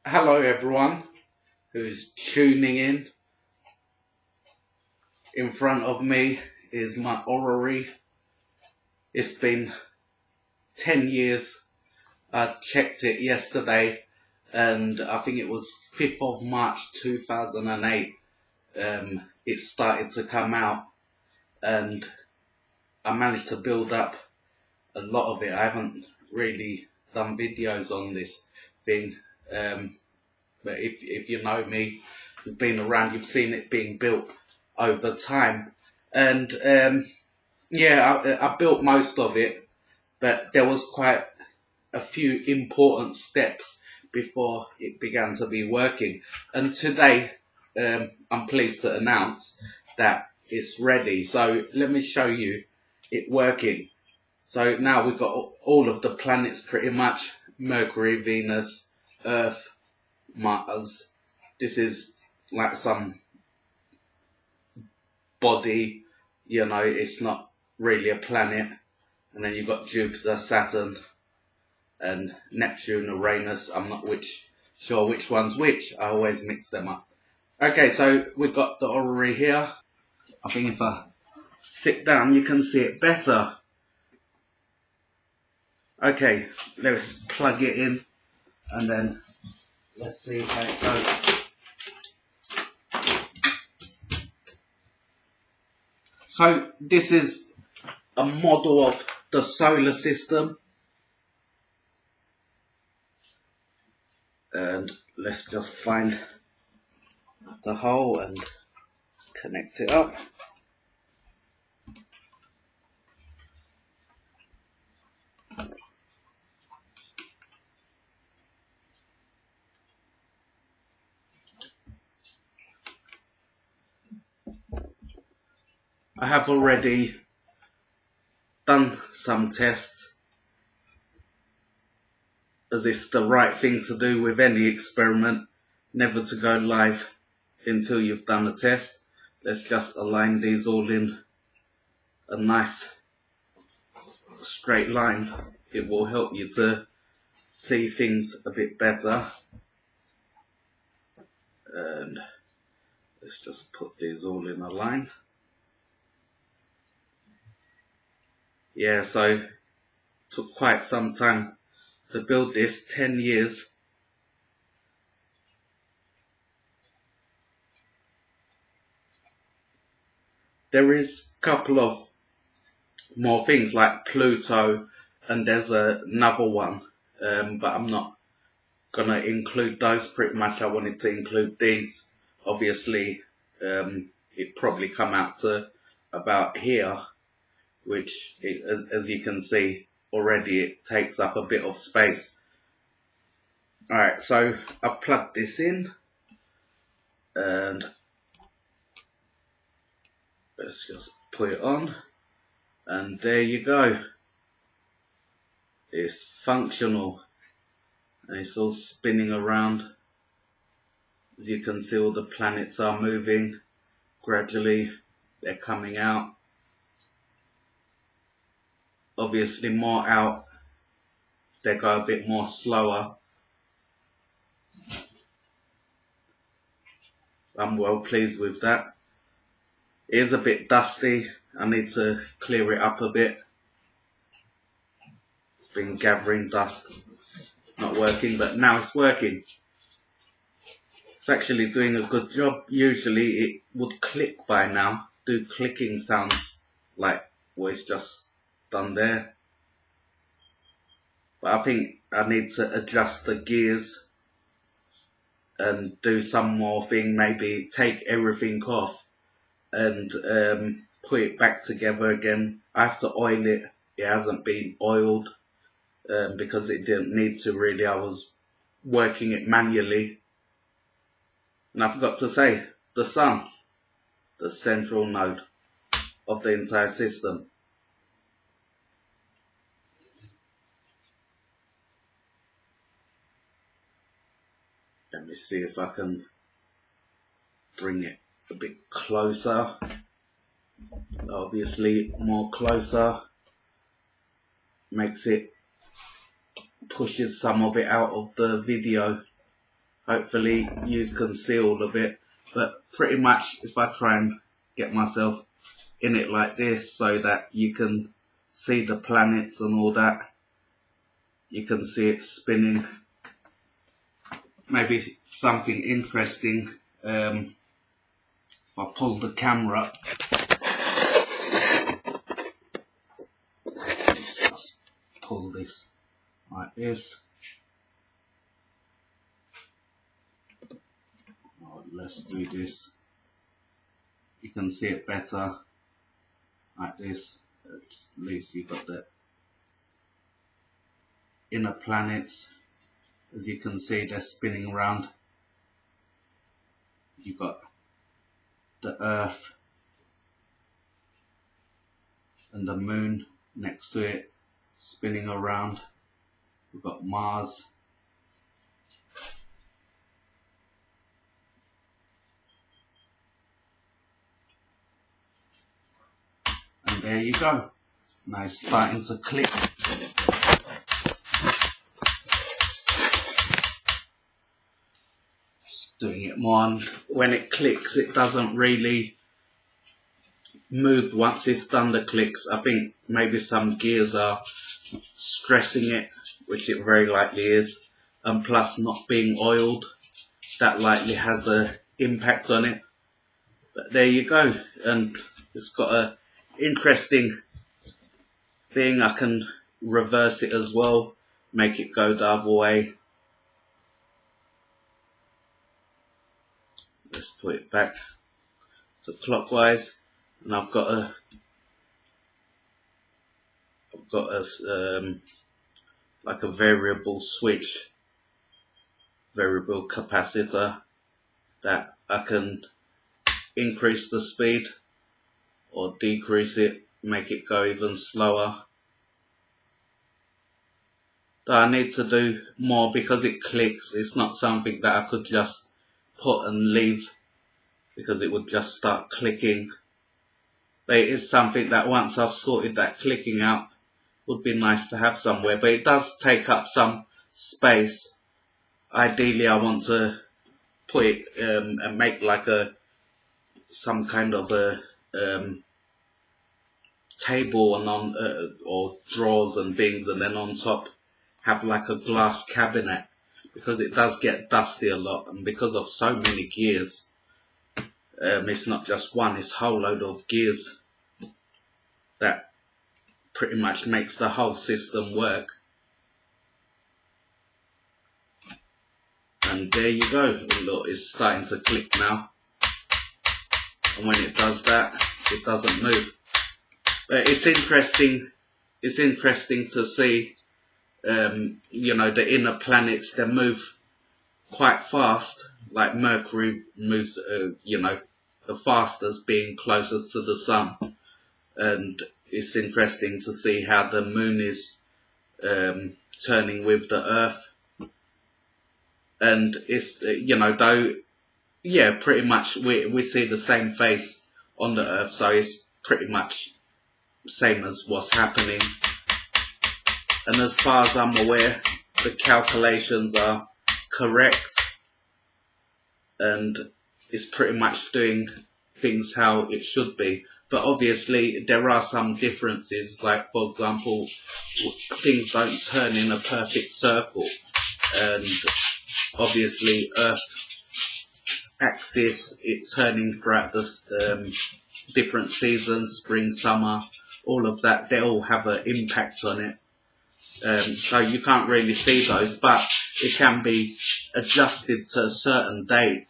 Hello everyone who's tuning in. In front of me is my orrery. It's been 10 years. I checked it yesterday and I think it was 5th of March 2008. It started to come out and I managed to build up a lot of it. I haven't really done videos on this thing. But if you know me, you've been around, you've seen it being built over time. And yeah, I built most of it, but there was quite a few important steps before it began to be working. And today, I'm pleased to announce that it's ready. So let me show you it working. So now we've got all of the planets pretty much: Mercury, Venus, Earth, Mars. This is like some body, it's not really a planet. And then you've got Jupiter, Saturn, and Neptune, Uranus. I'm not sure which one's which. I always mix them up. Okay, so we've got the orrery here. I think if I sit down, you can see it better. Okay, let's plug it in and then let's see how it goes. So this is a model of the solar system. And let's just find the hole and connect it up. I have already done some tests, as it's the right thing to do with any experiment, never to go live until you've done a test. Let's just align these all in a nice straight line. It will help you to see things a bit better. And let's just put these all in a line. Yeah, so it took quite some time to build this, 10 years. There is a couple of more things like Pluto, and there's another one, but I'm not gonna include those. Pretty much I wanted to include these. Obviously, it probably come out to about here, which as you can see already, it takes up a bit of space. Alright, so I've plugged this in and let's just put it on, and there you go. It's functional and it's all spinning around. As you can see, all the planets are moving gradually. They're coming out. Obviously more out, they go a bit more slower. I'm well pleased with that. It is a bit dusty. I need to clear it up a bit. It's been gathering dust, not working, but now it's working. It's actually doing a good job. Usually it would click by now, do clicking sounds like what it's just done there. But I think I need to adjust the gears and do some more thing, maybe take everything off and put it back together again. I have to oil it. It hasn't been oiled because it didn't need to really. I was working it manually. And I forgot to say, the sun, the central node of the entire system. Let me see if I can bring it a bit closer. Obviously more closer makes it, pushes some of it out of the video. Hopefully you can see all of it, but pretty much if I try and get myself in it like this so that you can see the planets and all that, you can see it spinning. Maybe something interesting, if I pull the camera up, just pull this like this. Let's do this. You can see it better like this. At least you've got the inner planets. As you can see, they're spinning around. You've got the Earth and the Moon next to it spinning around. We've got Mars. And there you go. Now it's starting to click. Just doing it more, and when it clicks it doesn't really move once it's done the clicks. I think maybe some gears are stressing it, which it very likely is, and plus not being oiled, that likely has a impact on it. But there you go, and it's got a interesting thing. I can reverse it as well, make it go the other way. Let's put it back to clockwise, and I've got a like a variable switch, variable capacitor, that I can increase the speed or decrease it, make it go even slower. But I need to do more because it clicks. It's not something that I could just put and leave, because it would just start clicking. But it is something that once I've sorted that clicking out, would be nice to have somewhere. But it does take up some space. Ideally I want to put it and make like some kind of a table, and on or drawers and things, and then on top have like a glass cabinet, because it does get dusty a lot, and because of so many gears, it's not just one, it's a whole load of gears that pretty much makes the whole system work. And there you go. Look, it's starting to click now, and when it does that, it doesn't move. But it's interesting to see, you know, the inner planets, they move quite fast. Like Mercury moves, you know, the fastest, being closest to the sun. And it's interesting to see how the Moon is turning with the Earth. And it's, you know, though, yeah, pretty much we see the same face on the Earth, so it's pretty much same as what's happening. And as far as I'm aware, the calculations are correct, and it's pretty much doing things how it should be. But obviously there are some differences, like for example, things don't turn in a perfect circle, and obviously Earth's axis, it's turning throughout the different seasons, spring, summer, all of that, they all have an impact on it. So you can't really see those, but it can be adjusted to a certain date